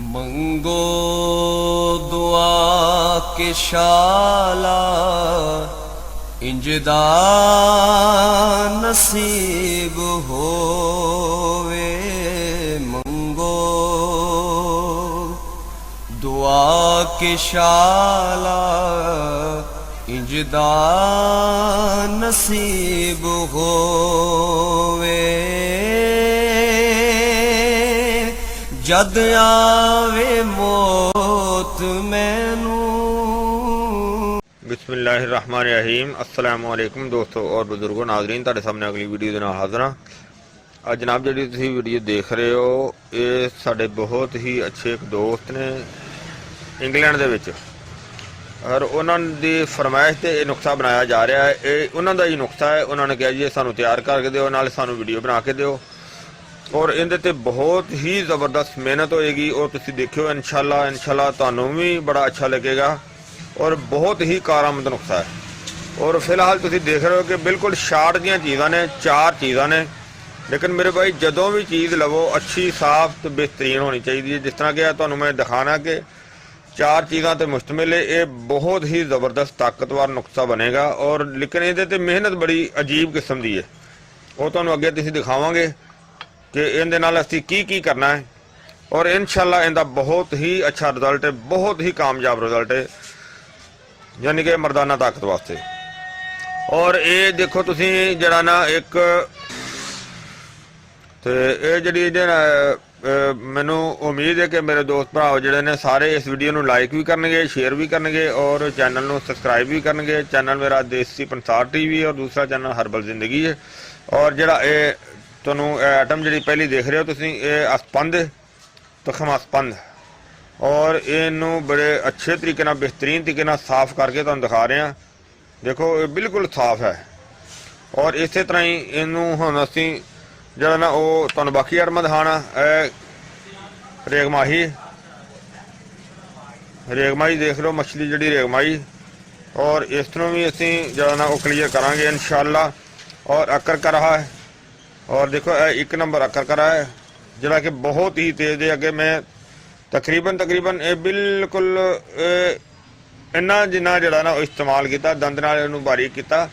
मंगो दुआ के शाला इंजदा नसीब होवे। मंगो दुआ के शाला इंजदा नसीब होवे। जद आवे मौत मैनू। बिस्मिल्लाहिर्रहमानिर्रहीम। अस्सलामु अलैकुम दोस्तों और बुजुर्गों, नाज़रीन, तुहाडे सामने अगली वीडियो दे नाल हाज़र हां। अज जनाब जी तुसीं वीडियो देख रहे हो, ये साडे बहुत ही अच्छे एक दोस्त ने इंग्लैंड दे विच, और उन्हां दी फरमाइश ते ये नुस्खा बनाया जा रहा है। ये उन्हां दा ही नुस्खा है। उन्होंने कहा जी सानू तैयार करके दिओ, नाल सानू वीडियो बना के दिओ, और इहदे ते बहुत ही ज़बरदस्त मेहनत होएगी। और तुसीं देखियो इंशाअल्लाह तुहानू भी बड़ा अच्छा लगेगा और बहुत ही कारआमद नुस्खा है। और फिलहाल तुसीं देख रहे हो कि बिल्कुल शार्ट दी चीज़ां ने, 4 चीज़ां ने, लेकिन मेरे भाई जदों भी चीज़ लवो अच्छी साफ तो बेहतरीन होनी चाहिए। जिस तरह कि तुहानू मैं दिखाना कि 4 चीज़ां ते मुश्तमिल है। ये बहुत ही ज़बरदस्त ताकतवर नुस्खा बनेगा, और लेकिन इहदे ते मेहनत बड़ी अजीब किस्म दी है। वो तुहानू अगे तुसीं दिखावांगे कि इहदे नाल असीं की करना है, और इंशाअल्लाह इहदा बहुत ही अच्छा रिजल्ट है, बहुत ही कामयाब रिजल्ट है, यानी कि मर्दाना ताकत वास्ते। और ये देखो तुसीं जड़ा ना एक तो ये जी मैनू उम्मीद है कि मेरे दोस्त भरा जोड़े ने सारे इस वीडियो को लाइक भी करनगे, शेयर भी करनगे, और चैनल को सबसक्राइब भी करनगे। चैनल मेरा देसी पंसार टीवी और दूसरा चैनल हर्बल जिंदगी है। और जड़ा ये तुहानू आइटम जी पहली देख रहे हो तुसीं, ये अस्पंद तखम अस्पंद, और इनू बड़े अच्छे तरीके नाल बेहतरीन तरीके नाल साफ करके तुहानू दिखा रहे हैं। देखो ये बिल्कुल साफ है। और इस तरह ही इनू हुण असीं जड़ा ना वो तुहानू बाकी आइटमां दिखाना। रेगमाही देख लो, मछली जी रेगमाही, और इस तरह भी असीं जड़ा ना वो क्लीयर करांगे इंशाअल्लाह। और अकर करा है, और देखो एक नंबर अकर करा है जड़ा कि बहुत ही तेज़ है। अगे मैं तकरीबन ये बिल्कुल इन्ना जिन्ना जड़ा ना इस्तेमाल किया, दंद नाल इहनूं बारीक किया।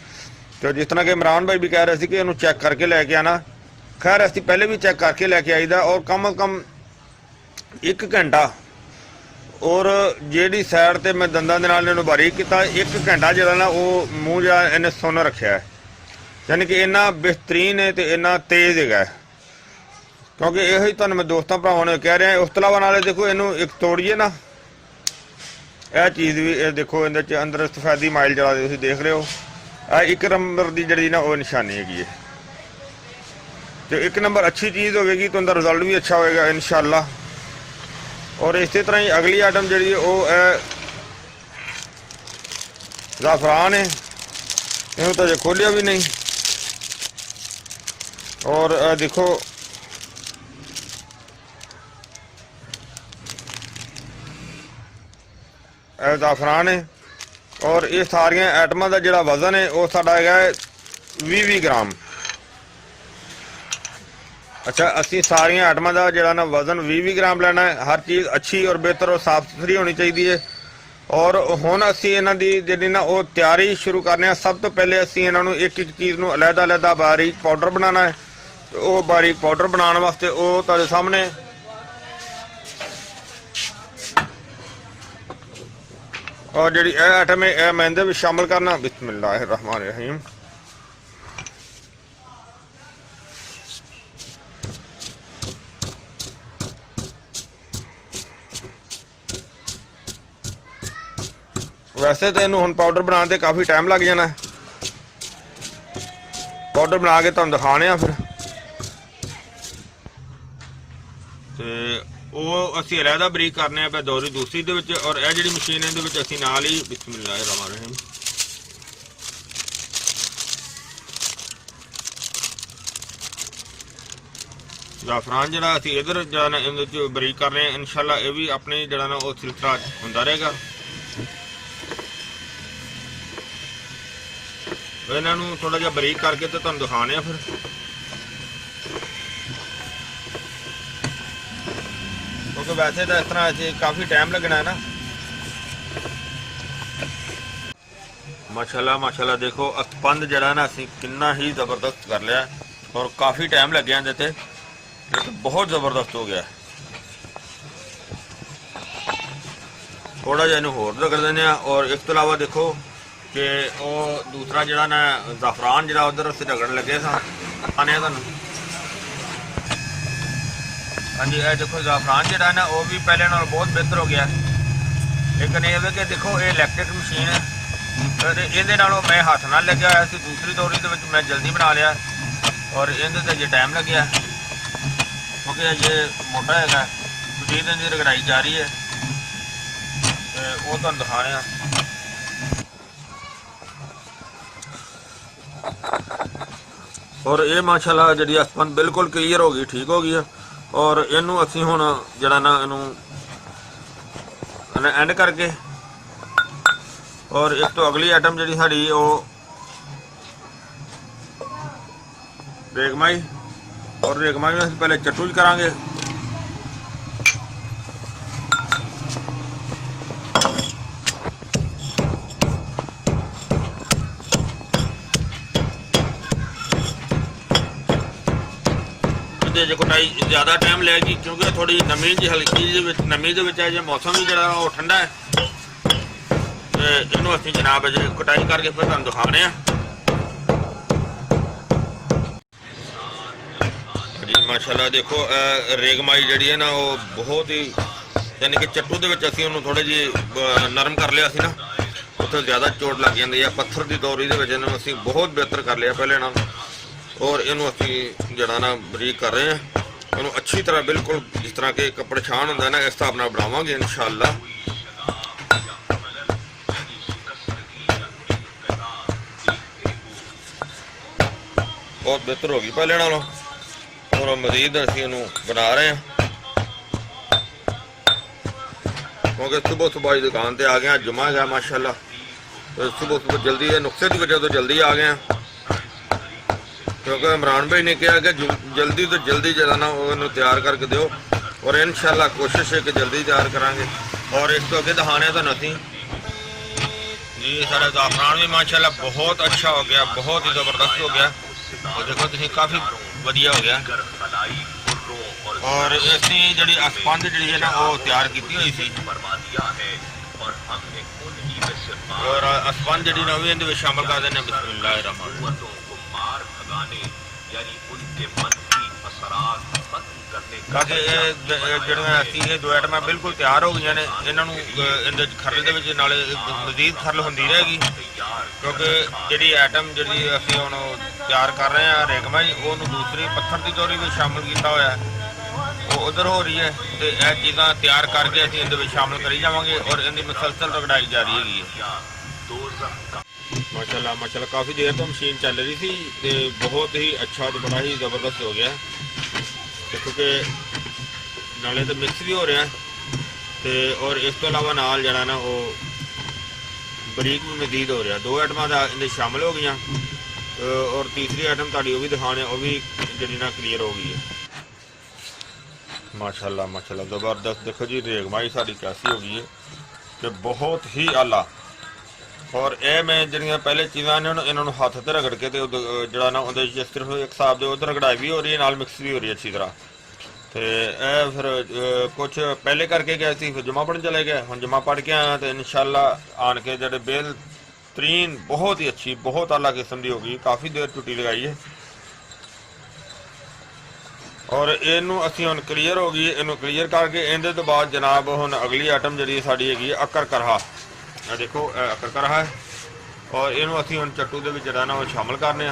तो जिस तरह कि इमरान भाई भी कह रहे थे कि इहनूं चैक करके लैके आना, खैर असीं पहले भी चैक करके लैके आईदा। और कम अज़ कम 1 घंटा, और जिहड़ी साइड ते मैं दंदां दे नाल इहनूं बारीक किया, 1 घंटा जड़ा ना वो मूँह जड़ा इन्हें सुन रखा है, यानी कि इन्ना बेहतरीन है तो इन्ना तेज़ है। क्योंकि यही तुहानू मैं दोस्तों भरावां ने कह रहा। उस तो इलावा नाले देखो इनू एक तोड़िए ना, यह चीज़ भी ये देखो इहदे अंदर सफेदी माइल जड़ा तुसीं देख रहे हो, 1 नंबर की जी ना वो निशानी हैगी है। तो 1 नंबर अच्छी चीज़ होगी तो उनका रिजल्ट भी अच्छा होएगा इंशाअल्लाह। और इस तरह ही अगली आइटम जी वो ज़ाफ़रान है, इन्हों तो अजे खोलिया भी नहीं। और देखो ज़ाफ़रान है, और ये सारिया आइटमां का जोड़ा वजन है वो साडा है 20 ग्राम। अच्छा, असी सारिया आइटमां का जोड़ा ना वजन 20 ग्राम लेना है। हर चीज़ अच्छी और बेहतर और साफ सुथरी होनी चाहिए है। और हुण असी इन्हां दी जिहड़ी ना वो तैयारी शुरू करने। सब तो पहले असी इन्हां नूं एक चीज़ नूं अलहदा बारीक पाउडर बनाना है। तो वो बारीक पाउडर बनाने वास्ते वो तुहाडे सामने और जी आइटम है मैं इहदे विच शामिल करना। बिस्मिल्लाहिर्रहमानिर्रहीम। वैसे तो इनू हुण पाउडर बनाने काफ़ी टाइम लग जाना है। पाउडर बना के तुहानू दिखाने आ फिर। वो असी अलहदा बरीक करने पे दोहरी दूसरी दे विच, और यह जी मशीन इहदे विच असी नाल ही बिस्मिल्लाहिर्रहमानिर्रहीम ज़ाफ़रान जड़ा असी इधर जड़ा ना इहदे बरीक कर रहे हैं। इंशाअल्लाह ये भी अपने जड़ा ना वो सिलसिला हुंदा रहेगा। इन्हों थोड़ा जहा बरीक करके तो तुहानू दिखाने फिर। क्योंकि वैसे तो इस तरह अचे काफ़ी टाइम लगना है ना। माशाल्लाह माशाल्लाह देखो स्पंज जरा ना असी कितना ही ज़बरदस्त कर लिया और काफ़ी टाइम लग गया इहदे ते, बहुत ज़बरदस्त हो गया। थोड़ा जिहा इहनूं होर रगड़ देने और इस तो अलावा देखो कि वो दूसरा जरा ना ज़ाफ़रान जरा उधर असीं रगड़ लगे सा आने तुहानूं। हाँ जी, देखो ज़ाफ़रान जरा ना वो भी पहले नालों बहुत बेहतर हो गया, लेकिन ये है कि देखो ये इलैक्ट्रिक मशीन है ये मैं हाथ ना लग्या होया सी। दूसरी दोरी दे विच मैं जल्दी बना लिया और इहदे ते अजे टाइम लग्या क्योंकि अजे मोटा है मशीन इहदी रगड़ाई जा रही है तो वो तुहानूं दिखा रहे हैं। और ये माशाल्लाह जी स्पंज बिल्कुल क्लीयर हो गई, ठीक हो गई है। और इनू असी हुण जरा ना इनू एंड करके और इस तो अगली आइटम जी साड़ी वो रेगमाई, और रेगमाई में असीं पहले चट्टू करांगे। कुटाई ज़्यादा टाइम लगेगी क्योंकि थोड़ी नमी जी हल्की जी नमी है जो मौसम भी जरा वो ठंडा है। इनू असीं जनाब अजे कटाई करके फिर तुहानूं दिखाने जी। माशाल्लाह देखो रेगमाई जी है ना वो बहुत ही यानी कि चट्टू दे विच असीं उहनूं थोड़े जी नरम कर लिया सी ना, उत्थे ज़्यादा चोट लग जाती है। पत्थर की दौरी दे विच इहनूं असीं बहुत बेहतर कर लिया पहले ना, और इनू असीं जरा ना बरीक कर रहे हैं। इन्हूं अच्छी तरह बिल्कुल जिस तरह के कपड़े छान होंदा ना इस हिसाब नाल बनावांगे इंशाअल्लाह। बहुत बेहतर होगी पहले नालों और मजीद असीं इहनूं बना रहे हैं क्योंकि सुबह सुबह ही दुकान पर आ गए, जुमा गया माशाल्लाह, तो सुबह सुबह जल्दी नुस्खे की वजह तो जल्दी आ गए हैं क्योंकि इमरान भाई ने कहा कि जल्दी तो जल्दी जरा ना वो तैयार करके दो और इंशाल्लाह कोशिश है कि जल्दी तैयार करांगे। और इस तो अगे दिखाने तो नहीं जी सारा ज़ाफ़रान भी माशाल्लाह बहुत अच्छा हो गया, बहुत ही ज़बरदस्त हो गया। और देखो तुसीं काफ़ी वधिया हो गया। और असीं जिहड़ी स्पंज जिहड़ी है ना वो तैयार की हुई सी और स्पंज जिहड़ी ना भी इहदे विच शामिल कर देने। बिस्मिल्लाहिर्रहमानिर्रहीम। ये दो आइटम बिल्कुल तैयार हो गई ने, इन्होंने खरल के मजीद खरल होंगी रहेगी क्योंकि जी आइटम जी असी हम तैयार कर रहे हैं रेगमाई वो दूसरी पत्थर की दौरी में शामिल किया हुआ वो उधर हो रही है। तो यह चीज़ा तैयार करके असीं इहदे शामिल करी जावांगे और इनकी मुसलसल रगड़ाई जा रही है। माशाल्लाह माशाल्लाह काफ़ी देर तो मशीन चल रही थी तो बहुत ही अच्छा तो बड़ा ही ज़बरदस्त हो गया क्योंकि नाले तो मिक्स भी हो रहा है तो और इस तो अलावा नाल जरा ना वो बरीक भी मजीद हो रहा। दो आइटम इन्हें शामिल हो गई और तीसरी आइटम ताड़ी वो भी दिखाने वो भी जी ना क्लीयर हो गई है। माशाल्लाह माशाल्लाह ज़बरदस्त। देखो जी रेगमाई साड़ी कैसी हो गई है कि बहुत ही आला। और ये मैं जड़ियाँ पहले चीज़ा ने इन्होंने हाथ से रगड़ के जरा ना सिर्फ एक हिसाब से उधर रगड़ाई भी हो रही है नाल मिक्स भी हो रही है अच्छी तरह। तो यह फिर कुछ पहले करके गए थे फिर जुमा पढ़न चले गए, हम जुमा पढ़ के आए तो इंशाल्लाह आन के जड़े बेहतरीन बहुत ही अच्छी बहुत आला किस्म की होगी। काफ़ी देर टुटी लगाई है और इनू असी हम क्लीयर हो गई। इनू क्लीयर करके इहदे तो बाद जनाब हम अगली आइटम जी साड़ी हैगी अकर करहा। देखो अकर करहा है और इनू असी हम चट्टू के जरा ना शामिल करने।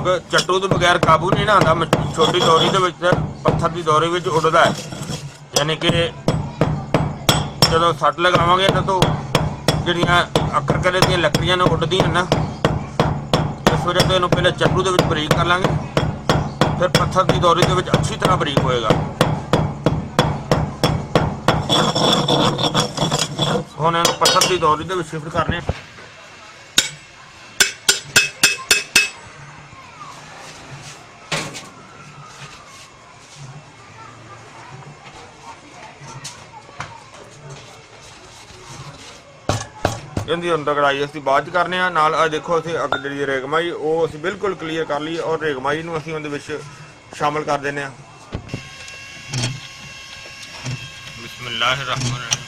क्योंकि चट्टू तो बगैर काबू नहीं ना आंदा। छोटी दौरी दे विच पत्थर की दौरी विच उड़दा है, यानी कि जो सट लगावांगे ना तो जिहड़ियां अक्कर करे दी लकड़ियां ने उड़दियां ना, इस वजह से इहनूं पहले चट्टू दे विच बरीक कर लांगे, फिर पत्थर की दौरी दे विच अच्छी तरह बरीक होएगा। हुण इहनूं पत्थर की दौरी दे विच शिफ्ट करने। ਇਹਦੀ ਹੁਣ ਰਗੜਾਈ ਅਸੀਂ ਬਾਅਦ 'ਚ ਕਰਨੇ ਆ। ਨਾਲ ਆ ਦੇਖੋ ਅਸੀਂ ਅੱਗ ਜਿਹੜੀ ਰੇਗਮਾਈ ਉਹ ਅਸੀਂ ਬਿਲਕੁਲ ਕਲੀਅਰ ਕਰ ਲਈ, ਔਰ ਰੇਗਮਾਈ ਨੂੰ ਅਸੀਂ ਉਹਦੇ ਵਿੱਚ ਸ਼ਾਮਲ ਕਰ ਦਿੰਦੇ ਆ। ਬਿਸਮਿਲ੍ਲਾਹਿਰਰਹਿਮਾਨਿਰਰਹੀਮ।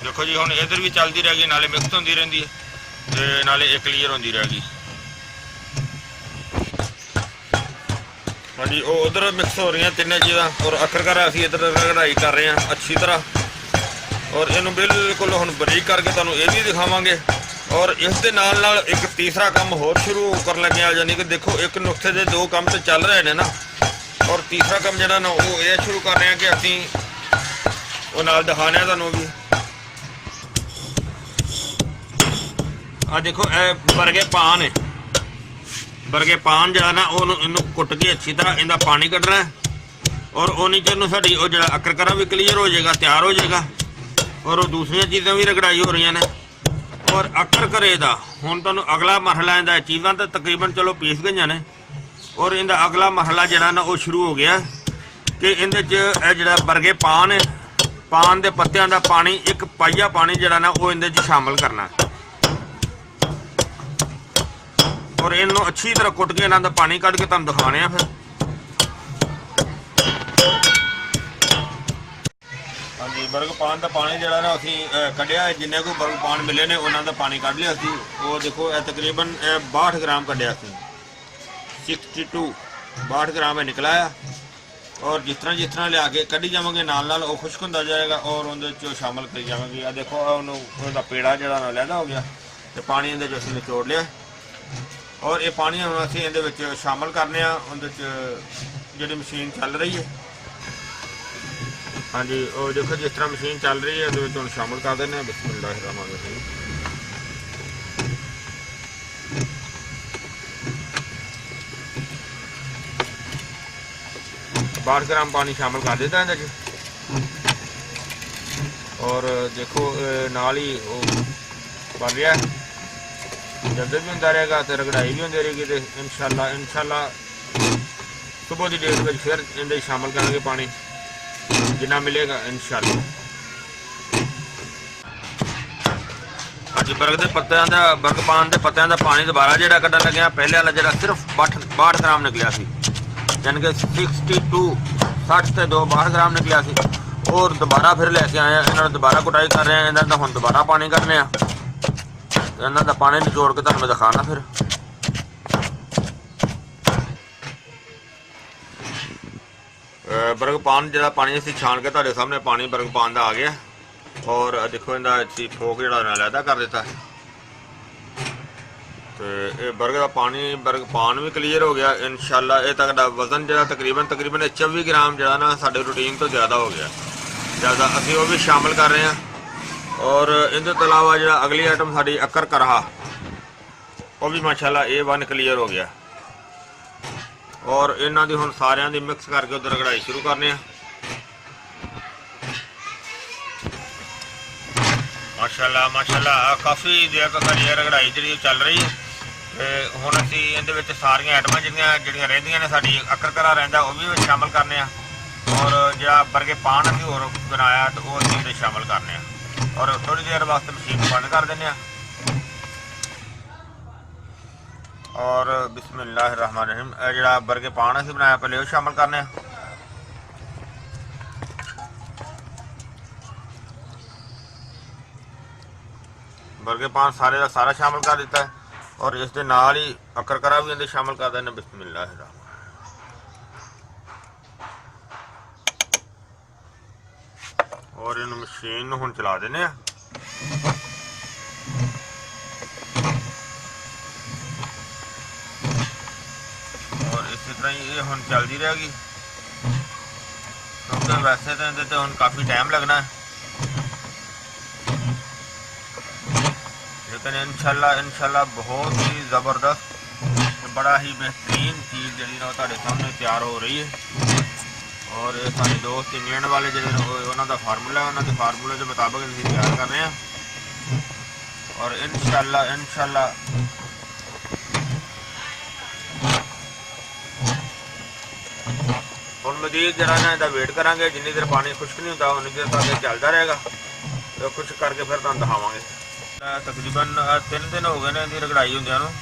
देखो जी, हुण इधर भी चलती रह गई, नाले मिक्स होती रही है ते नाले एक क्लीयर होती रह गई। हाँ जी, वो उधर मिक्स हो रही हैं तीनों चीज़ां, और आखिरकार असीं इधर रगड़ाई कर रहे हैं अच्छी तरह, और इनू बिल्कुल हुण बरीक करके तुहानूं ये भी दिखावांगे। और इस दे नाल नाल एक तीसरा काम होर शुरू कर लगे आ, यानी कि देखो एक नुक्ते दे दो काम तो चल रहे हैं ना, और तीसरा काम जिहड़ा ना वो ये शुरू कर रहे हैं कि असीं वो नाल दिखाने आ तुहानूं भी। आ देखो बरगे पान है, बरगे पान जो ना इनू कुट के अच्छी तरह इनका पानी कढ़ना है, और उन्नी चर साड़ी वो जो अकरकरा भी क्लीयर हो जाएगा, तैयार हो जाएगा, और वो दूसरिया चीज़ां भी रगड़ाई हो रही ने। और अकरकरे का हुण तुहानूं अगला मरहला इनका चीज़ां तो तकरीबन चलो पीस गई ने, और इनका अगला मरहला जो ना वो शुरू हो गया कि इहदे च जिहड़ा बरगे पान है, पान के पत्तियां का पानी एक पाइया पानी जो ना वो इहदे च शामिल करना, और इनू अच्छी तरह कुट के इन्हों का पानी कढ़ के तुहानूं दिखाने आ। फिर हाँ जी, बर्ग पान का पानी जो ना असीं कढ़िया, जिन्ने को बर्ग पान मिले ने उन्हों का पानी कढ़ लिया सी। वो देखो तकरीबन 62 ग्राम कढ़िया सी, 62 ग्राम है निकला है। और जिस तरह लिया के कढ़ी जावांगे नाल नाल वो खुश्क होंदा जाएगा, और उहदे शामिल करी जावांगे। आ देखो उहदा पेड़ा जो ना लैदा हो गया, तो पानी इहदे च असीं निचोड़ लिया, और ये पानी हम असीं इहदे विच शामिल करने आ। उहदे च जिहड़ी मशीन चल रही है, हाँ जी, और देखो जिस तरह मशीन चल रही है उहदे विच हुण शामिल कर देने। बिस्मिल्लाहिर्रहमानिर्रहीम। 62 ग्राम पानी शामिल कर देता है इहदे च, और देखो नाल ही वो बन रहा है, जल्द भी होंदा रहेगा तो रगड़ाई भी होंदी रहेगी। तो इंशाअल्लाह सुबह की डेट में फिर इहदे शामिल करेंगे पानी जिन्ना मिलेगा इंशाअल्लाह। अज बर्ग के पत्तियां का बर्ग पान के पत्तियां का पानी दोबारा जो कढ़न लगे, पहले वाला जो सिर्फ 62 ग्राम निकलिया सी, यानी कि 60 से 62 ग्राम निकलिया सी, और दोबारा फिर लैके आए हैं। इन्होंने दोबारा कुटाई कर रहे हैं, इन्हों का हम दोबारा पानी कढ़ने, इन्हों का पानी निचोड़ के तुहानूं दिखाना। फिर बर्ग पान जो पानी असीं छान के तुहाडे सामने पानी बर्ग पान का आ गया, और देखो इनका फोक जो अलहदा कर दिता है। तो ये बर्ग का पानी बर्ग पान भी क्लीयर हो गया इंशाअल्लाह। ये तक वजन जो तकरीबन 24 ग्राम जो ना साडे रूटीन तो ज़्यादा हो गया, ज़्यादा असीं वो भी शामिल कर रहे हैं। और इनके तो अलावा जो अगली आइटम साड़ी अक्कर करहा, वो भी माशाल्लाह A1 क्लीयर हो गया, और इन्हों की हुण सारियां दी मिक्स करके उधर रगड़ाई शुरू करने। माशाल्लाह काफ़ी देर तक साड़ी रगड़ाई जी चल रही है। हुण असीं इहदे विच सारियां आइटमां जिहड़ियां रहिंदियां ने साडी अक्कर करा रहिंदा वो भी शामिल करने, और जिहड़ा बरगे पान असीं होर बनाया तो वो असीं इहदे शामिल करने, और थोड़ी देर वास्ते मशीन बंद कर देने। और बिस्मिल्लाहिर्रहमानिर्रहीम, जिहड़ा बरगे पान असीं बनाया पहले वो शामिल करने। बरगे पान सारे का सारा शामिल कर दिता है, और इस दे नाल ही अक्कर करा भी इहदे शामिल कर देने। बिस्मिल्लाहिर्रहमानिर्रहीम। ਔਰ ਇਹਨੂੰ ਮਸ਼ੀਨ ਨੂੰ ਹੁਣ ਚਲਾ ਦਿੰਦੇ ਆ। ਔਰ ਇਸੇ ਤਰ੍ਹਾਂ ਹੀ ਇਹ ਹੁਣ ਚੱਲਦੀ ਰਹੇਗੀ, ਕਿਉਂਕਿ ਵੈਸੇ ਤਾਂ ਇਹਦੇ ਤੇ ਹੁਣ ਕਾफ़ी टाइम लगना है, लेकिन इंशाल्लाह बहुत ही ज़बरदस्त बड़ा ही बेहतरीन चीज़ जी ਤੁਹਾਡੇ सामने तैयार हो रही है। और ये सारे दोस्त इंग्लैंड वाले जो उन्होंने फार्मूला है, उन्होंने फार्मूले के मुताबिक अभी तैयार कर रहे हैं। और इंशाल्लाह हम मजीद जरा ना इसका वेट करांगे, जिन्नी देर पानी खुश्क नहीं होता उन्नी देर तक चलता रहेगा, तो खुश्क करके फिर तुहानू दिखावांगे। तकरीबन 3 दिन हो गए ने इहदी रगड़ाई होंदियां नूं,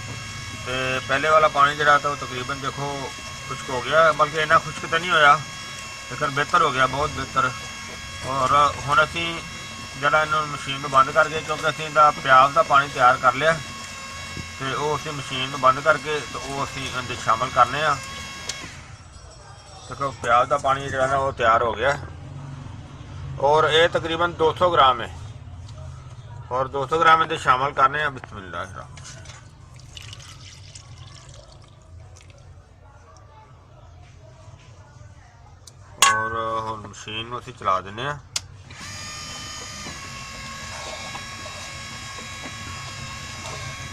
ते पहले वाला पानी जिहड़ा था तकरीबन देखो खुश्क हो गया, बल्कि इन्ना खुश्क तो नहीं होया लेकिन बेहतर हो गया, बहुत बेहतर। और हुण असीं जिहड़ा इहनूं मशीन नूं बंद करके, क्योंकि असीं इहदा प्याज का पानी तैयार कर लिया, तो वो असीं मशीन नूं बंद करके तो वो असीं इहदे शामिल करने आ। देखो प्याज का पानी जो है वो तैयार हो गया, और ये तकरीबन 200 ग्राम है, और 200 ग्राम इसे शामिल करने हैं। बिस्मिल्लाह और हम मशीन में असीं चला देने हैं।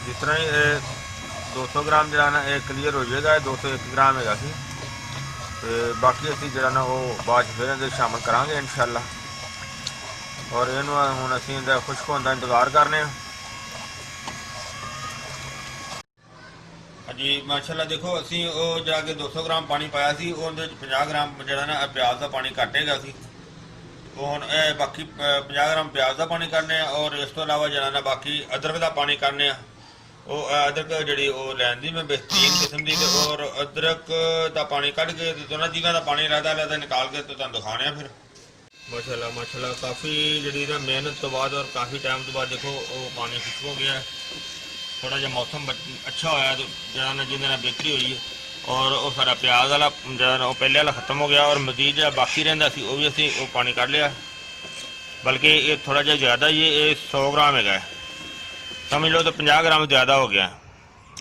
जिस तरह ही 200 ग्राम जो है ना ये क्लीयर हो जाएगा, 201 ग्राम है सी, तो बाकी असी जो ना वो बाद फिर इहदे शामिल करांगे इंशाल्लाह। और इनू हुण असीं इहदा खुश्क होने का इंतज़ार करने। जी माशाल्लाह देखो असीं वो जाके 200 ग्राम पानी पाया सी, उहदे 50 ग्राम जो ना प्याज का पानी कटेगा सी, तो हुण बाकी 50 ग्राम प्याज का पानी करने, और इस तो इलावा जो ना बाकी अदरक का पानी करने। वो अदरक जी लैन दी मैं बेहतरीन किस्म की, और अदरक का पानी कढ़ के दोनों चीज़ों का पानी लहदा निकाल के तो तुहानू दिखाने फिर। माशाल्लाह काफ़ी जी मेहनत तो बाद और काफ़ी टाइम तो बाद देखो वो पानी खुश्क हो गया है। थोड़ा जहा मौसम अच्छा होया तो जरा ना जिंदे बेहतरी हुई है, और वो सारा प्याज वाला जो पहले वाला खत्म हो गया, और मजीद जो बाकी रहा वो भी असी वो पानी कढ़ लिया, बल्कि ये थोड़ा जहा ज़्यादा ये 100 ग्राम है, समझ लो तो 50 ग्राम ज़्यादा हो गया।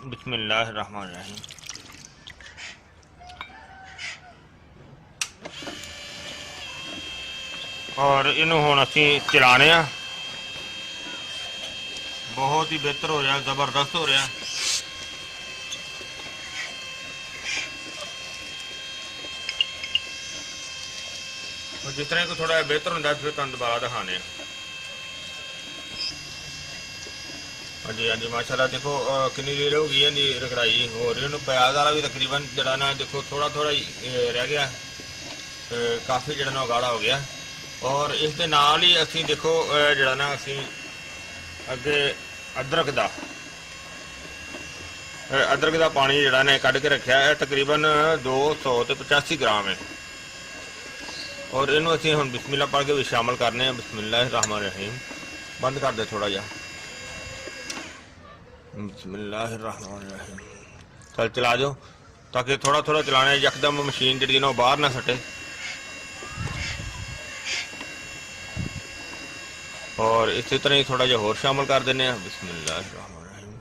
बिस्मिल्लाहिर्रहमानिर्रहीम। और इनू हुण असीं चलाने आ, बहुत ही बेहतर हो रहा, ज़बरदस्त हो रहा। और जिस तरह को थोड़ा बेहतर होंदा फिर तुहानू दोबारा दिखाने। हाँ जी माशाल्लाह देखो कितनी देर हो गई है रगड़ाई हो रही है। प्याज वाला भी तकरीबन जरा ना देखो थोड़ा ही रह गया, काफ़ी जरा ना गाढ़ा हो गया। और इस दे नाल ही असीं देखो जरा ना असीं अगे अदरक का पानी जरा ने कढ़ के रखा है, तकरीबन 285 ग्राम है। और इनू असीं हुण बिस्मिल्लाह पढ़ के भी शामिल करने हैं। बिस्मिल्लाहिर्रहमानिर्रहीम। बंद कर दे थोड़ा जा। बिस्मिल्लाहिर्रहमानिर्रहीम। चल चला दो ताकि थोड़ा चलाने, यकदम मशीन जी ना बाहर ना सटे। और इसी तरह ही थोड़ा जिहा होर शामिल कर देने हैं। बिस्मिल्लाहिर्रहमानिर्रहीम।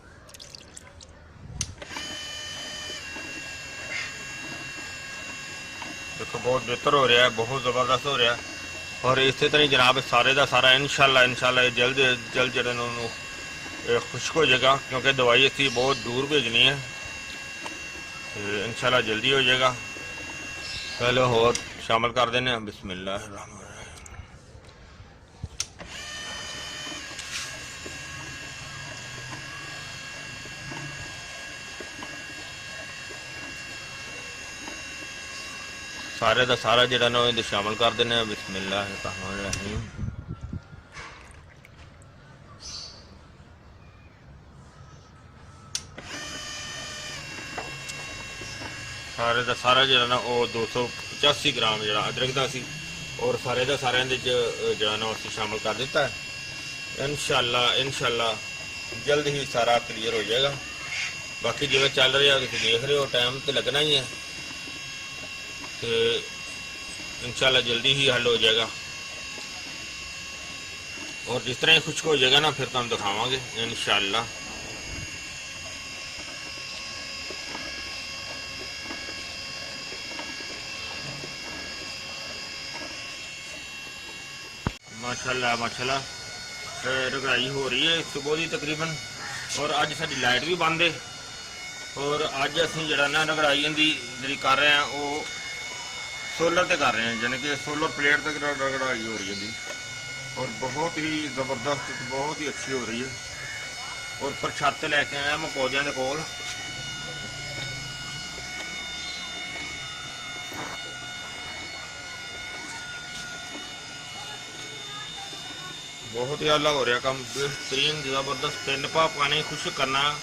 देखो बहुत बेहतर हो रहा है, बहुत ज़बरदस्त हो रहा है। और इसी तरह ही जनाब सारे का सारा इंशाल्लाह जल्द जो खुश्क हो जाएगा, क्योंकि दवाई असी बहुत दूर भेजनी है, इंशाल्लाह जल्दी हो जाएगा। पहले होर शामिल कर देने हैं। बिस्मिल्लाहिर्रहमानिर्रहीम। सारे का सारा जो ना शामिल कर देने। बिस्मिल्लाहिर्रहमानिर्रहीम। सारे का सारा जो ना वो 285 ग्राम जो अदरक का सी, और सारे का सारे जो ना असी शामिल कर दिता है। इंशाल्लाह जल्द ही सारा क्लीयर हो जाएगा। बाकी जिवें चल रहा तुम देख रहे हो, टाइम तो लगना ही है, तो इंशाल्लाह जल्दी ही हल हो जाएगा। और जिस तरह ही खुश्क हो जाएगा ना फिर तुम दिखावांगे इंशाअल्लाह। माशाल्लाह माशाल्लाह रगड़ाई हो रही है सुबह की तकरीबन। और अज साडी लाइट भी बंद है और अज असीं जिहड़ा ना रगड़ाई इहदी जिहड़ी कर रहे हैं वो सोलर ते कर रहे हैं, यानी कि सोलर प्लेट तक रगड़ाई हो रही है जी। और बहुत ही ज़बरदस्त, बहुत ही अच्छी हो रही है। और पर छत लैके आया मैं पौधों के कोल। बहुत ही अलग हो रहा काम, बेहतरीन ज़बरदस्त। 3 पा पानी खुश्क करना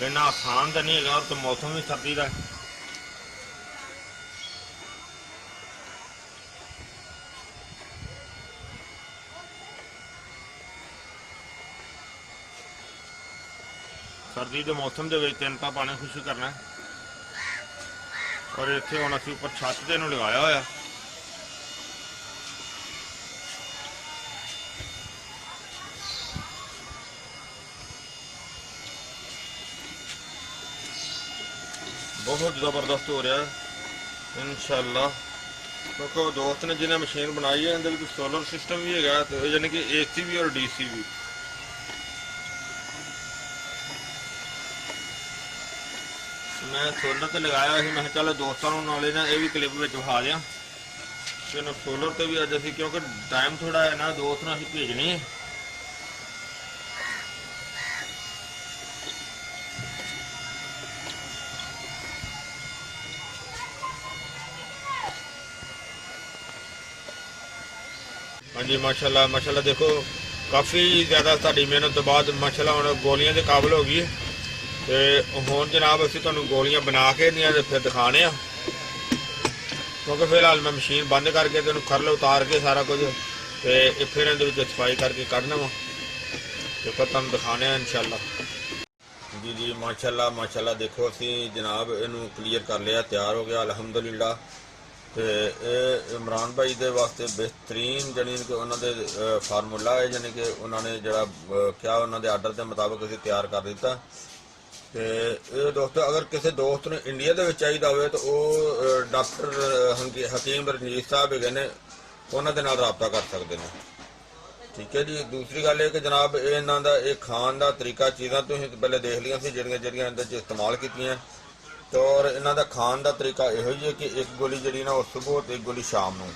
इन्ना आसान तो नहीं है। और तो मौसम भी सर्दी का सर्दी के मौसम के 3 पा पानी खुश्क करना। और इतने हम असी उपर छत से लगाया होया। बहुत ज़बरदस्त हो रहा है इंशाअल्लाह। क्योंकि दोस्त ने जिन्हें मशीन बनाई है इहदे सोलर सिस्टम भी है, तो यानी कि AC भी और DC भी। मैं सोलर तो लगाया ही, मैं चलो दोस्तों नाले ना ये भी क्लिप में विखा दिया कि सोलर तो भी अज असी, क्योंकि टाइम थोड़ा है ना, दोस्त ने असीं भेजनी है। हाँ जी माशाल्लाह माशाल्लाह। देखो काफ़ी ज़्यादा साड़ी मेहनत तो बाद माशाल्लाह हम गोलियां के काबिल हो गई है। तो हुण जनाब असीं तुहानूं गोलियां बना के फिर दिखाने, क्योंकि फिलहाल मैं मशीन बंद करके तेन खरल उतार के सारा कुछ तो फिर इहदे सफाई करके कढ़ना वा, तो फिर तुहानूं दिखाने इंशाअल्लाह। जी जी माशाल्लाह माशाल्लाह। देखो असीं जनाब इनू क्लीयर कर लिया, तैयार हो गया अलहमदुलिल्लाह। तो इमरान भाई के वास्ते बेहतरीन जानी कि उन्होंने फार्मूला है, यानी कि उन्होंने जरा क्या उन्होंने आर्डर के मुताबिक असीं तैयार कर दिता। तो दोस्तों अगर किसी दोस्त ने इंडिया के चाहिए हो तो वह डॉक्टर हकीम रंजीत साहब है, उन्होंने रबता कर सकते हैं। ठीक है जी। दूसरी गल है कि जनाब इन्हों का खाण का तरीका चीज़ा तुसीं पहले देख लिया सी जड़ियाँ इस्तेमाल कीतियां। तो और इन्हों का खाण का तरीका यो ही है कि एक गोली जी ना सुबह तो एक गोली शाम को।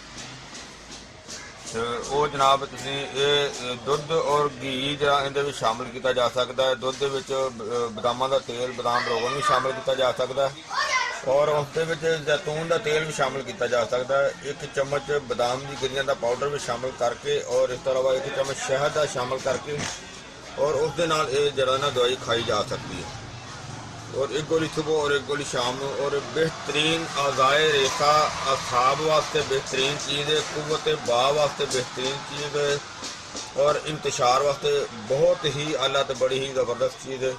तो वो जनाब तुसीं दुध और घी जरा इहदे शामिल किया जा सकता है। दुध के बदामां का तेल, बदाम रोगन भी शामिल किया जा सकता है। और उस जैतून का तेल भी शामिल किया जा सकता है। 1 चम्मच बदाम की गिरियां का पाउडर भी शामिल करके, और इस तरह 1 चम्मच शहद का शामिल करके, और उस दे नाल जरा ना दवाई खाई जा सकती है। और 1 गोली सुबह और 1 गोली शाम को। और बेहतरीन आज़ाए रेखा असाब वास्ते बेहतरीन चीज़ है, कुव्वत बा वास्ते बेहतरीन चीज़ है, और इंतशार वास्ते बहुत ही आला तो बड़ी ही ज़बरदस्त चीज़ है।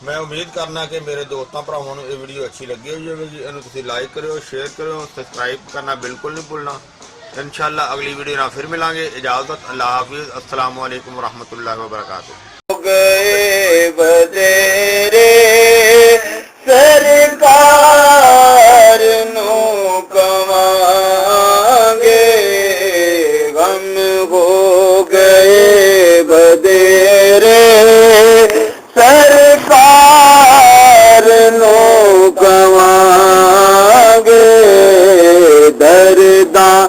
मैं उम्मीद करना कि मेरे दोस्तों भरावां नूं ये वीडियो अच्छी लगी होगी। इन्हूं तुसीं लाइक करो, शेयर करो, सबसक्राइब करना बिल्कुल नहीं भूलना। इंशाअल्लाह अगली वीडियो नाल फिर मिलांगे। इजाज़त, अल्लाह हाफिज़, अस्सलाम वालेकुम वरहमतुल्लाहि वबरकातुहू। गए बदेरे सरकार नु कवांगे, गम हो गए बदेरे सरकार नु कवांगे, दर्दां